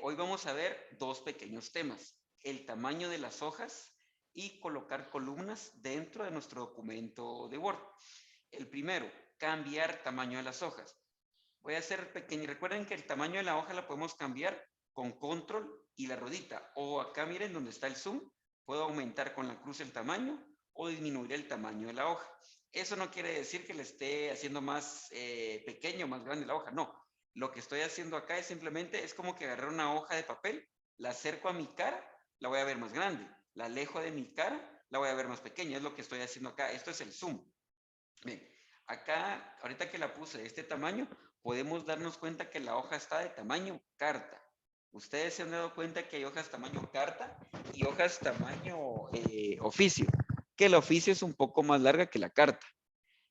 Hoy vamos a ver dos pequeños temas, el tamaño de las hojas y colocar columnas dentro de nuestro documento de Word. El primero, cambiar tamaño de las hojas. Voy a hacer pequeño. Recuerden que el tamaño de la hoja la podemos cambiar con control y la ruedita. O acá miren donde está el zoom. Puedo aumentar con la cruz el tamaño o disminuir el tamaño de la hoja. Eso no quiere decir que le esté haciendo más pequeño, más grande la hoja. No. Lo que estoy haciendo acá es simplemente, es como que agarrar una hoja de papel, la acerco a mi cara, la voy a ver más grande. La alejo de mi cara, la voy a ver más pequeña. Es lo que estoy haciendo acá. Esto es el zoom. Bien, acá, ahorita que la puse de este tamaño, podemos darnos cuenta que la hoja está de tamaño carta. Ustedes se han dado cuenta que hay hojas tamaño carta y hojas tamaño oficio, que el oficio es un poco más larga que la carta.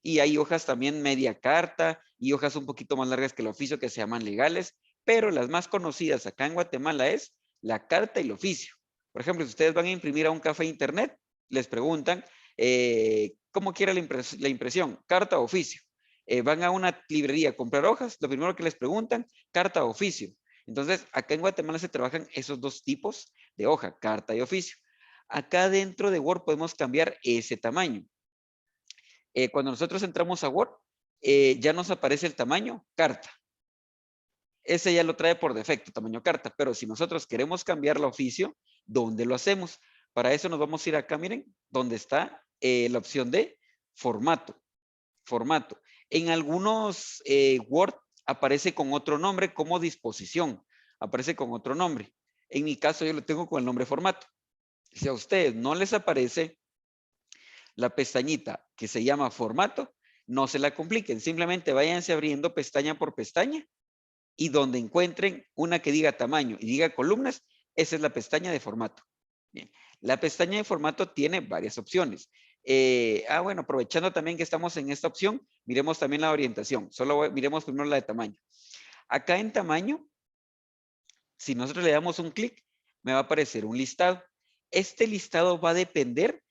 Y hay hojas también media carta y hojas un poquito más largas que el oficio que se llaman legales, pero las más conocidas acá en Guatemala es la carta y el oficio. Por ejemplo, si ustedes van a imprimir a un café internet, les preguntan cómo quiere la impresión, carta o oficio. Van a una librería a comprar hojas, lo primero que les preguntan, carta o oficio. Entonces, acá en Guatemala se trabajan esos dos tipos de hoja, carta y oficio. Acá dentro de Word podemos cambiar ese tamaño. Cuando nosotros entramos a Word, ya nos aparece el tamaño carta. Ese ya lo trae por defecto, tamaño carta, pero si nosotros queremos cambiarlo a oficio, ¿dónde lo hacemos? Para eso nos vamos a ir acá, miren, donde está la opción de formato. Formato. En algunos Word aparece con otro nombre como disposición. Aparece con otro nombre. En mi caso yo lo tengo con el nombre formato. Si a ustedes no les aparece la pestañita que se llama formato, no se la compliquen. Simplemente váyanse abriendo pestaña por pestaña y donde encuentren una que diga tamaño y diga columnas, esa es la pestaña de formato. Bien, la pestaña de formato tiene varias opciones. Bueno, aprovechando también que estamos en esta opción, miremos también la orientación. Miremos primero la de tamaño. Acá en tamaño, si nosotros le damos un clic, me va a aparecer un listado. Este listado va a depender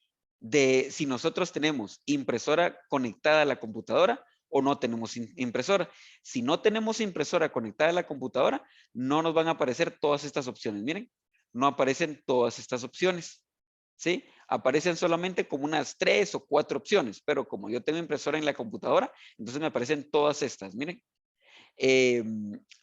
de si nosotros tenemos impresora conectada a la computadora o no tenemos impresora. Si no tenemos impresora conectada a la computadora, no nos van a aparecer todas estas opciones. Miren, no aparecen todas estas opciones. ¿Sí? Aparecen solamente como unas 3 o 4 opciones, pero como yo tengo impresora en la computadora, entonces me aparecen todas estas. Miren,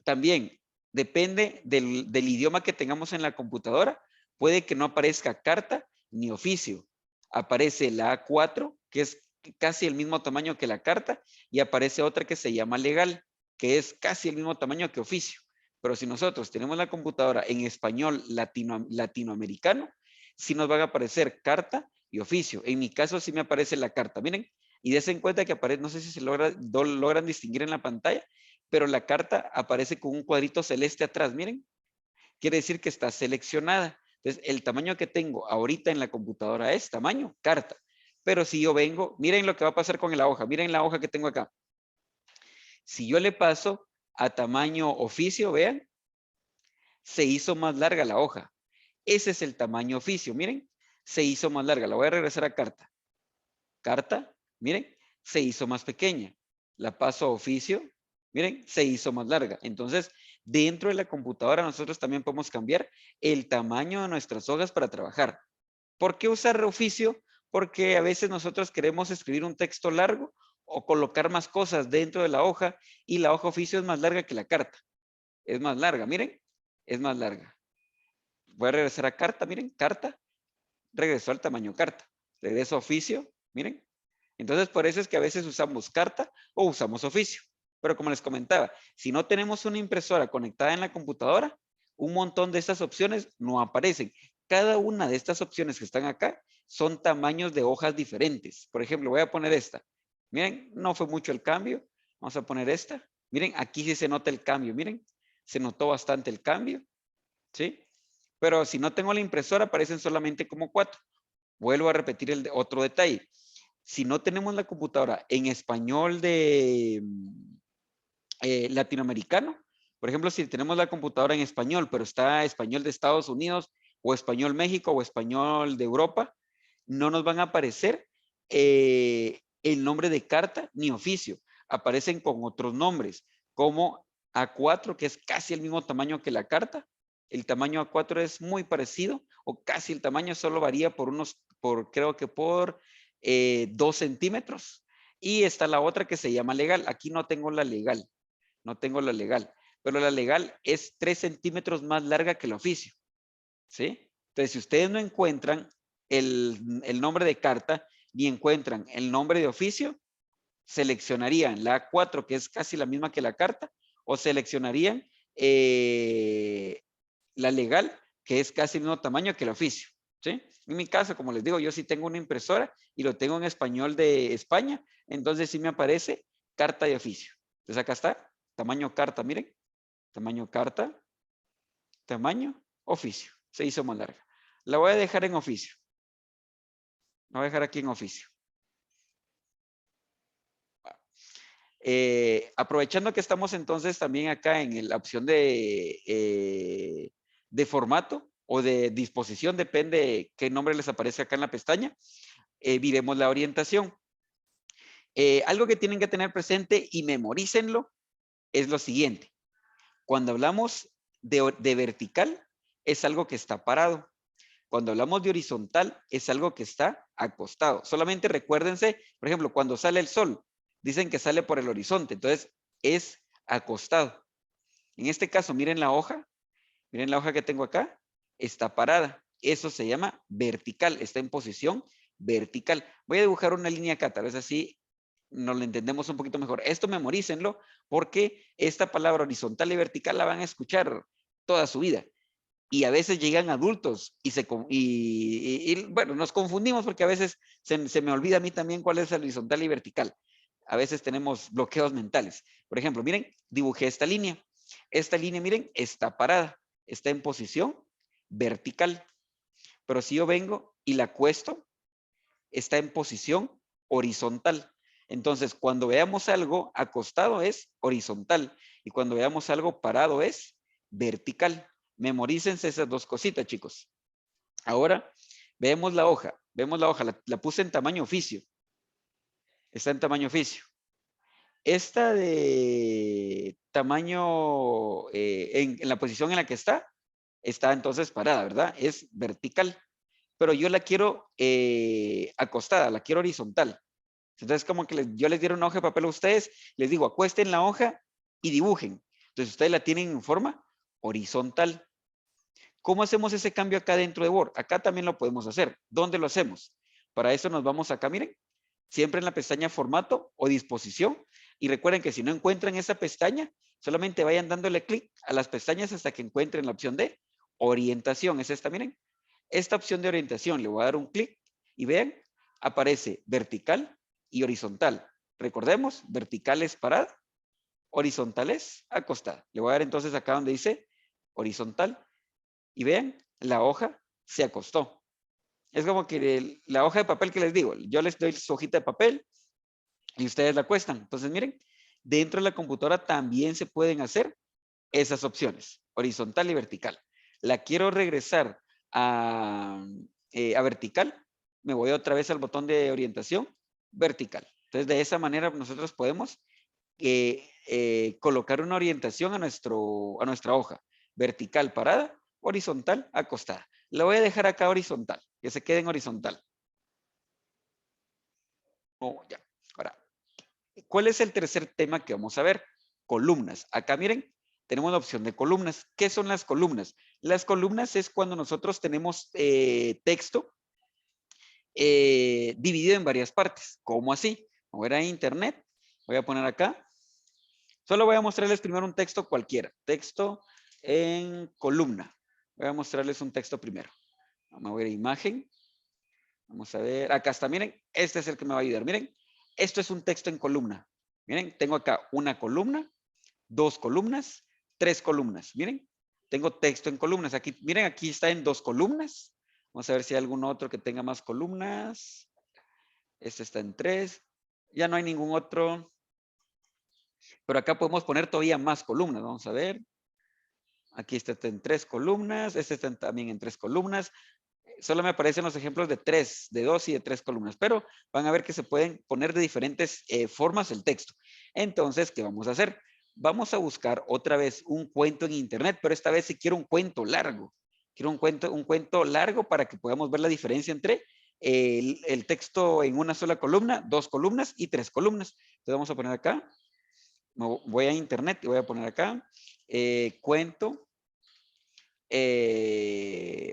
también depende del idioma que tengamos en la computadora. Puede que no aparezca carta ni oficio. Aparece la A4, que es casi el mismo tamaño que la carta, y aparece otra que se llama legal, que es casi el mismo tamaño que oficio. Pero si nosotros tenemos la computadora en español latinoamericano, sí nos van a aparecer carta y oficio. En mi caso sí me aparece la carta. Miren, y des en cuenta que aparece, no sé si se logran distinguir en la pantalla, pero la carta aparece con un cuadrito celeste atrás, miren. Quiere decir que está seleccionada. Entonces, el tamaño que tengo ahorita en la computadora es tamaño carta. Pero si yo vengo, miren lo que va a pasar con la hoja. Miren la hoja que tengo acá. Si yo le paso a tamaño oficio, vean, se hizo más larga la hoja. Ese es el tamaño oficio. Miren, se hizo más larga. La voy a regresar a carta. Carta, miren, se hizo más pequeña. La paso a oficio, miren, se hizo más larga. Entonces, dentro de la computadora nosotros también podemos cambiar el tamaño de nuestras hojas para trabajar. ¿Por qué usar oficio? Porque a veces nosotros queremos escribir un texto largo o colocar más cosas dentro de la hoja y la hoja oficio es más larga que la carta. Es más larga, miren, es más larga. Voy a regresar a carta, miren, carta, regresó al tamaño carta. Regreso a oficio, miren, entonces, por eso es que a veces usamos carta o usamos oficio. Pero como les comentaba, si no tenemos una impresora conectada en la computadora, un montón de estas opciones no aparecen. Cada una de estas opciones que están acá son tamaños de hojas diferentes. Por ejemplo, voy a poner esta. Miren, no fue mucho el cambio. Vamos a poner esta. Miren, aquí sí se nota el cambio. Miren, se notó bastante el cambio. ¿Sí? Pero si no tengo la impresora, aparecen solamente como 4. Vuelvo a repetir otro detalle. Si no tenemos la computadora en español de latinoamericano, por ejemplo, si tenemos la computadora en español, pero está español de Estados Unidos o español México o español de Europa, no nos van a aparecer el nombre de carta ni oficio. Aparecen con otros nombres, como A4, que es casi el mismo tamaño que la carta, El tamaño A4 es muy parecido o casi el tamaño, solo varía creo que por 2 centímetros. Y está la otra que se llama legal. Aquí no tengo la legal, no tengo la legal, pero la legal es 3 centímetros más larga que el oficio, ¿sí? Entonces, si ustedes no encuentran el nombre de carta ni encuentran el nombre de oficio, seleccionarían la A4, que es casi la misma que la carta, o seleccionarían la legal, que es casi el mismo tamaño que el oficio, ¿sí? En mi caso, como les digo, yo sí tengo una impresora y lo tengo en español de España, entonces sí me aparece carta de oficio. Entonces acá está, tamaño carta, miren, tamaño carta, tamaño oficio, se hizo más larga. La voy a dejar en oficio, la voy a dejar aquí en oficio. Aprovechando que estamos entonces también acá en la opción de formato o de disposición, depende qué nombre les aparece acá en la pestaña, viremos la orientación. Algo que tienen que tener presente y memorícenlo es lo siguiente. Cuando hablamos de vertical, es algo que está parado. Cuando hablamos de horizontal, es algo que está acostado. Solamente recuérdense, por ejemplo, cuando sale el sol, dicen que sale por el horizonte, entonces es acostado. En este caso, miren la hoja que tengo acá, está parada. Eso se llama vertical, está en posición vertical. Voy a dibujar una línea acá, tal vez así nos lo entendemos un poquito mejor. Esto memorícenlo porque esta palabra horizontal y vertical la van a escuchar toda su vida. Y a veces llegan adultos y bueno, nos confundimos porque a veces se me olvida a mí también cuál es el horizontal y vertical. A veces tenemos bloqueos mentales. Por ejemplo, miren, dibujé esta línea. Esta línea, miren, está parada, está en posición vertical. Pero si yo vengo y la acuesto, está en posición horizontal. Entonces, cuando veamos algo acostado es horizontal y cuando veamos algo parado es vertical. Memorícense esas dos cositas, chicos. Ahora, vemos la hoja. La puse en tamaño oficio. Está en tamaño oficio. Esta de tamaño, en la posición en la que está entonces parada, ¿verdad? Es vertical. Pero yo la quiero acostada, la quiero horizontal. Entonces, como que yo les diera una hoja de papel a ustedes, les digo, acuesten la hoja y dibujen. Entonces, ustedes la tienen en forma horizontal. ¿Cómo hacemos ese cambio acá dentro de Word? Acá también lo podemos hacer. ¿Dónde lo hacemos? Para eso nos vamos acá, miren, siempre en la pestaña formato o disposición. Y recuerden que si no encuentran esa pestaña, solamente vayan dándole clic a las pestañas hasta que encuentren la opción de orientación. Es esta, miren. Esta opción de orientación, le voy a dar un clic y vean, aparece vertical y horizontal. Recordemos, vertical es parada, horizontal es acostada. Le voy a dar entonces acá donde dice horizontal y vean, la hoja se acostó. Es como que la hoja de papel que les digo, yo les doy su hojita de papel y ustedes la acuestan. Entonces miren, dentro de la computadora también se pueden hacer esas opciones, horizontal y vertical. La quiero regresar a vertical, me voy otra vez al botón de orientación, vertical. Entonces, de esa manera nosotros podemos colocar una orientación a nuestra hoja. Vertical parada, horizontal acostada. La voy a dejar acá horizontal, que se quede en horizontal. Oh, ya. Ahora, ¿cuál es el tercer tema que vamos a ver? Columnas. Acá miren, tenemos la opción de columnas. ¿Qué son las columnas? Las columnas es cuando nosotros tenemos texto dividido en varias partes. ¿Cómo así? Voy a ir a internet, voy a poner acá. Solo voy a mostrarles primero un texto cualquiera. Texto en columna. Voy a mostrarles un texto primero. Vamos a ver imagen. Vamos a ver. Acá está, miren. Este es el que me va a ayudar. Miren, esto es un texto en columna. Miren, tengo acá una columna, 2 columnas, 3 columnas. Miren, tengo texto en columnas. Aquí, miren, aquí está en 2 columnas. Vamos a ver si hay algún otro que tenga más columnas. Este está en 3. Ya no hay ningún otro. Pero acá podemos poner todavía más columnas. Vamos a ver. Aquí está en 3 columnas. Este está también en 3 columnas. Solo me aparecen los ejemplos de 3, de 2 y de 3 columnas. Pero van a ver que se pueden poner de diferentes formas el texto. Entonces, ¿qué vamos a hacer? Vamos a buscar otra vez un cuento en internet, pero esta vez sí quiero un cuento largo. Quiero un cuento largo para que podamos ver la diferencia entre el texto en una sola columna, 2 columnas y 3 columnas. Entonces vamos a poner acá, voy a internet y voy a poner acá, cuento.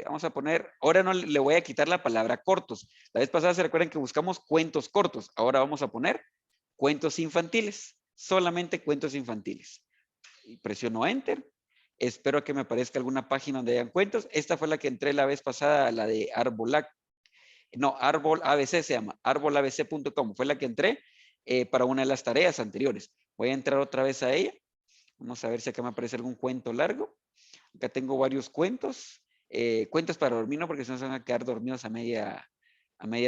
Vamos a poner, ahora no le voy a quitar la palabra cortos. La vez pasada se recuerdan que buscamos cuentos cortos. Ahora vamos a poner cuentos infantiles, solamente cuentos infantiles. Y presiono Enter. Espero que me aparezca alguna página donde hayan cuentos. Esta fue la que entré la vez pasada, la de Arbolac. No, Árbol ABC se llama, arbolabc.com. Fue la que entré para una de las tareas anteriores. Voy a entrar otra vez a ella. Vamos a ver si acá me aparece algún cuento largo. Acá tengo varios cuentos. Cuentos para dormir, no, porque si no se van a quedar dormidos a media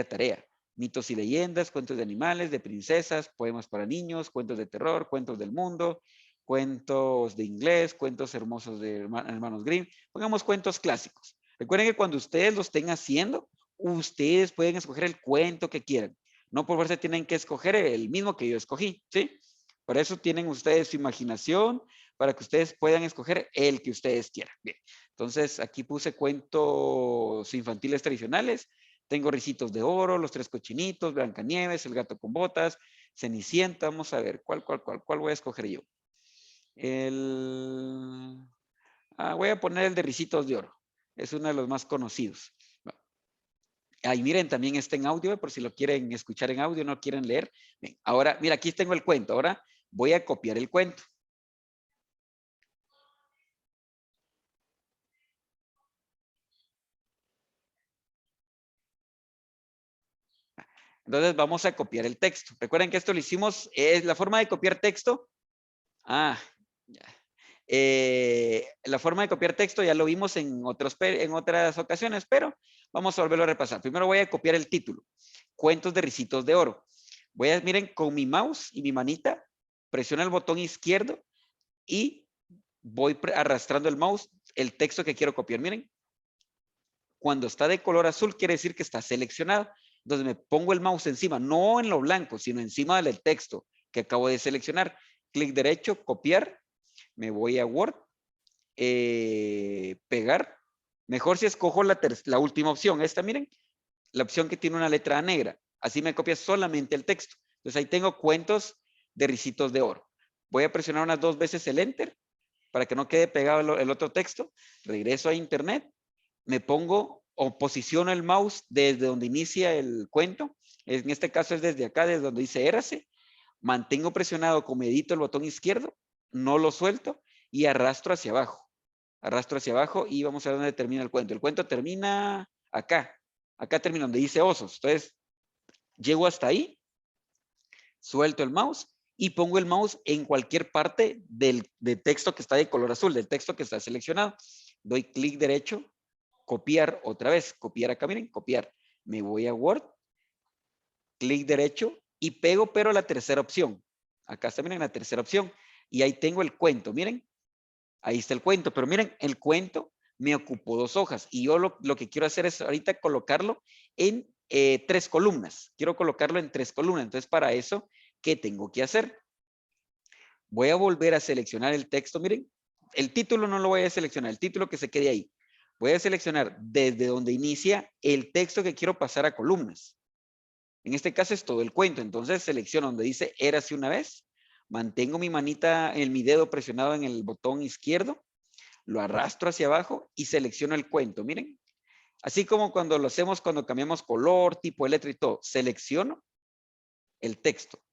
tarea. Mitos y leyendas, cuentos de animales, de princesas, poemas para niños, cuentos de terror, cuentos del mundo, cuentos de inglés, cuentos hermosos de hermanos Grimm. Pongamos cuentos clásicos. Recuerden que cuando ustedes lo estén haciendo, ustedes pueden escoger el cuento que quieran. No por fuerza tienen que escoger el mismo que yo escogí, ¿sí? Por eso tienen ustedes su imaginación, para que ustedes puedan escoger el que ustedes quieran. Bien, entonces aquí puse cuentos infantiles tradicionales. Tengo Ricitos de Oro, Los Tres Cochinitos, Blancanieves, El Gato con Botas, Cenicienta. Vamos a ver, ¿cuál voy a escoger yo? Voy a poner el de Ricitos de Oro. Es uno de los más conocidos. Ahí miren, también está en audio, por si lo quieren escuchar en audio, no quieren leer. Bien, ahora, mira, aquí tengo el cuento. Ahora voy a copiar el cuento. Entonces vamos a copiar el texto. Recuerden que esto lo hicimos, es la forma de copiar texto. Ya. La forma de copiar texto ya lo vimos en otras ocasiones, pero vamos a volverlo a repasar. Primero voy a copiar el título. Cuentos de Ricitos de Oro. Miren, con mi mouse y mi manita, presiono el botón izquierdo y voy arrastrando el mouse, el texto que quiero copiar. Miren, cuando está de color azul quiere decir que está seleccionado. Entonces me pongo el mouse encima, no en lo blanco, sino encima del texto que acabo de seleccionar. Clic derecho, copiar. Me voy a Word. Pegar. Mejor si escojo la última opción. Esta, miren, la opción que tiene una letra negra. Así me copia solamente el texto. Entonces ahí tengo cuentos de Ricitos de Oro. Voy a presionar unas 2 veces el Enter para que no quede pegado el otro texto. Regreso a Internet. Me pongo o posiciono el mouse desde donde inicia el cuento. En este caso es desde acá, desde donde dice érase. Mantengo presionado con medito el botón izquierdo, no lo suelto y arrastro hacia abajo. Arrastro hacia abajo y vamos a ver dónde termina el cuento. El cuento termina acá. Acá termina donde dice osos. Entonces, llego hasta ahí, suelto el mouse y pongo el mouse en cualquier parte del texto que está de color azul, del texto que está seleccionado. Doy clic derecho, copiar otra vez, copiar acá, miren, copiar. Me voy a Word, clic derecho y pego, pero la tercera opción. Acá está, miren, la tercera opción. Y ahí tengo el cuento, miren. Ahí está el cuento, pero miren, el cuento me ocupó 2 hojas y yo lo que quiero hacer es ahorita colocarlo en 3 columnas. Quiero colocarlo en 3 columnas. Entonces, para eso, ¿qué tengo que hacer? Voy a volver a seleccionar el texto. Miren, el título no lo voy a seleccionar, el título que se quede ahí. Voy a seleccionar desde donde inicia el texto que quiero pasar a columnas. En este caso es todo el cuento. Entonces selecciono donde dice érase una vez. Mantengo mi manita, mi dedo presionado en el botón izquierdo. Lo arrastro hacia abajo y selecciono el cuento. Miren, así como cuando lo hacemos cuando cambiamos color, tipo de letra y todo. Selecciono el texto.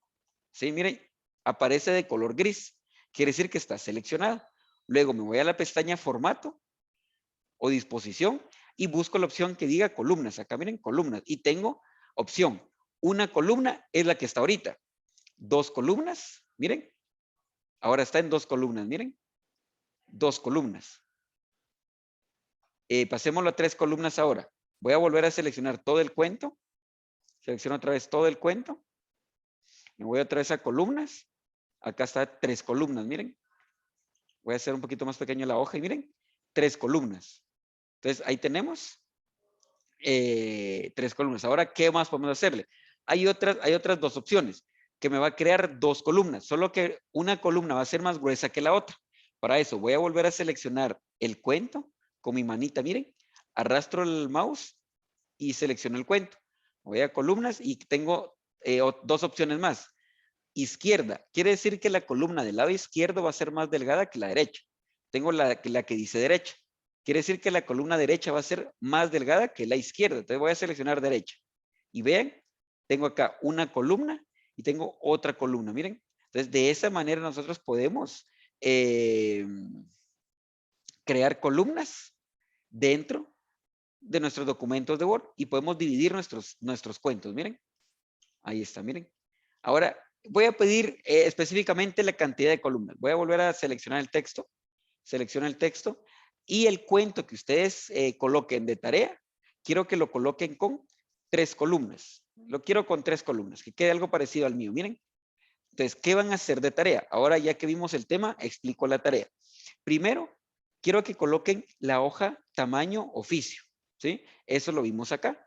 ¿Sí? Miren, aparece de color gris. Quiere decir que está seleccionado. Luego me voy a la pestaña formato o disposición y busco la opción que diga columnas. Acá miren, columnas. Y tengo opción. Una columna es la que está ahorita. 2 columnas, miren. Ahora está en 2 columnas, miren. 2 columnas. Pasémoslo a 3 columnas ahora. Voy a volver a seleccionar todo el cuento. Selecciono otra vez todo el cuento. Me voy otra vez a columnas. Acá está 3 columnas, miren. Voy a hacer un poquito más pequeña la hoja y miren, 3 columnas. Entonces ahí tenemos 3 columnas. Ahora, ¿qué más podemos hacerle? Hay otras 2 opciones. que me va a crear dos columnas, solo que una columna va a ser más gruesa que la otra. Para eso voy a volver a seleccionar el cuento con mi manita, miren, arrastro el mouse y selecciono el cuento. Voy a columnas y tengo dos opciones más. Izquierda, quiere decir que la columna del lado izquierdo va a ser más delgada que la derecha. Tengo la que dice derecha. Quiere decir que la columna derecha va a ser más delgada que la izquierda. Entonces voy a seleccionar derecha. Y vean, tengo acá una columna y tengo otra columna. Miren, entonces de esa manera nosotros podemos crear columnas dentro de nuestros documentos de Word y podemos dividir nuestros cuentos. Miren, ahí está, miren. Ahora voy a pedir específicamente la cantidad de columnas. Voy a volver a seleccionar el texto. Selecciono el texto y el cuento que ustedes coloquen de tarea, quiero que lo coloquen con 3 columnas. Lo quiero con 3 columnas, que quede algo parecido al mío. Miren. Entonces, ¿qué van a hacer de tarea? Ahora ya que vimos el tema, explico la tarea. Primero, quiero que coloquen la hoja tamaño oficio. ¿Sí? Eso lo vimos acá.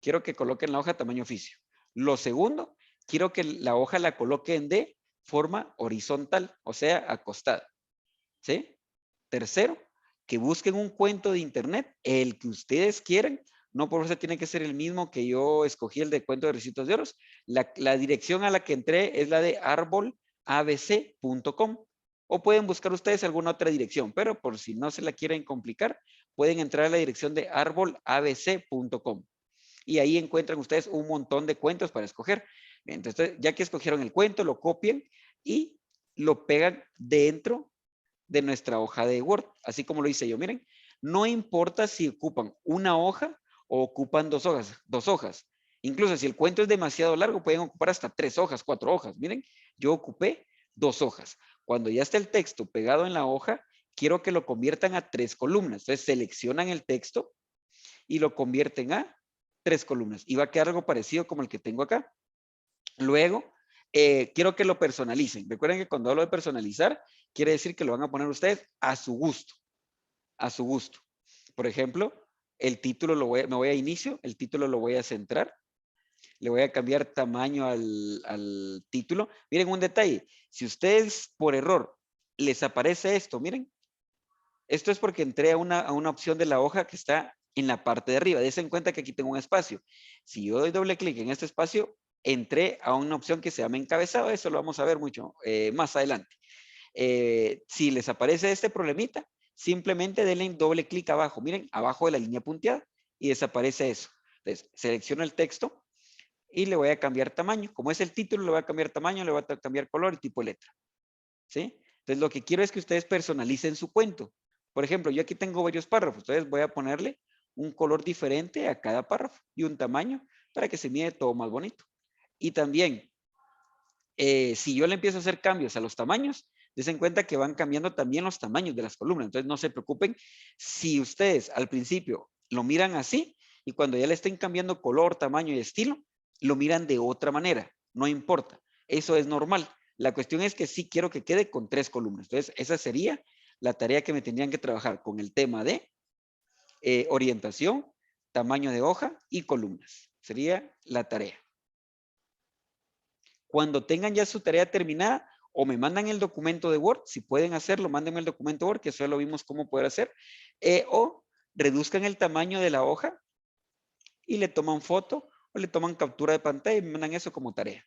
Quiero que coloquen la hoja tamaño oficio. Lo segundo, quiero que la hoja la coloquen de forma horizontal, o sea, acostada. ¿Sí? Tercero, que busquen un cuento de internet, el que ustedes quieran. No por eso tiene que ser el mismo que yo escogí, el de cuento de Ricitos de Oros. La dirección a la que entré es la de arbolabc.com. O pueden buscar ustedes alguna otra dirección, pero por si no se la quieren complicar, pueden entrar a la dirección de arbolabc.com. Y ahí encuentran ustedes un montón de cuentos para escoger. Entonces, ya que escogieron el cuento, lo copian y lo pegan dentro de nuestra hoja de Word, así como lo hice yo. Miren, no importa si ocupan una hoja o ocupan dos hojas. Incluso si el cuento es demasiado largo, pueden ocupar hasta 3 hojas, 4 hojas. Miren, yo ocupé 2 hojas. Cuando ya está el texto pegado en la hoja, quiero que lo conviertan a 3 columnas. Entonces seleccionan el texto y lo convierten a 3 columnas. Y va a quedar algo parecido como el que tengo acá. Luego, quiero que lo personalicen. Recuerden que cuando hablo de personalizar, quiere decir que lo van a poner ustedes a su gusto. A su gusto. Por ejemplo, el título me voy a inicio, el título lo voy a centrar. Le voy a cambiar tamaño al título. Miren un detalle. Si ustedes por error les aparece esto, miren. Esto es porque entré a una opción de la hoja que está en la parte de arriba. Dense en cuenta que aquí tengo un espacio. Si yo doy doble clic en este espacio, entré a una opción que se llama encabezado. Eso lo vamos a ver mucho más adelante. Si les aparece este problemita, simplemente denle doble clic abajo. Miren, abajo de la línea punteada y desaparece eso. Entonces, selecciono el texto y le voy a cambiar tamaño. Como es el título, le voy a cambiar tamaño, le voy a cambiar color y tipo de letra. ¿Sí? Entonces, lo que quiero es que ustedes personalicen su cuento. Por ejemplo, yo aquí tengo varios párrafos. Entonces, voy a ponerle un color diferente a cada párrafo y un tamaño para que se mire todo más bonito. Y también, si yo le empiezo a hacer cambios a los tamaños, den cuenta que van cambiando también los tamaños de las columnas. Entonces, no se preocupen si ustedes al principio lo miran así y cuando ya le estén cambiando color, tamaño y estilo, lo miran de otra manera. No importa. Eso es normal. La cuestión es que sí quiero que quede con 3 columnas. Entonces, esa sería la tarea que me tendrían que trabajar con el tema de orientación, tamaño de hoja y columnas. Sería la tarea. Cuando tengan ya su tarea terminada, o me mandan el documento de Word, si pueden hacerlo, mándenme el documento Word, que eso ya lo vimos cómo poder hacer, o reduzcan el tamaño de la hoja y le toman foto o le toman captura de pantalla y me mandan eso como tarea.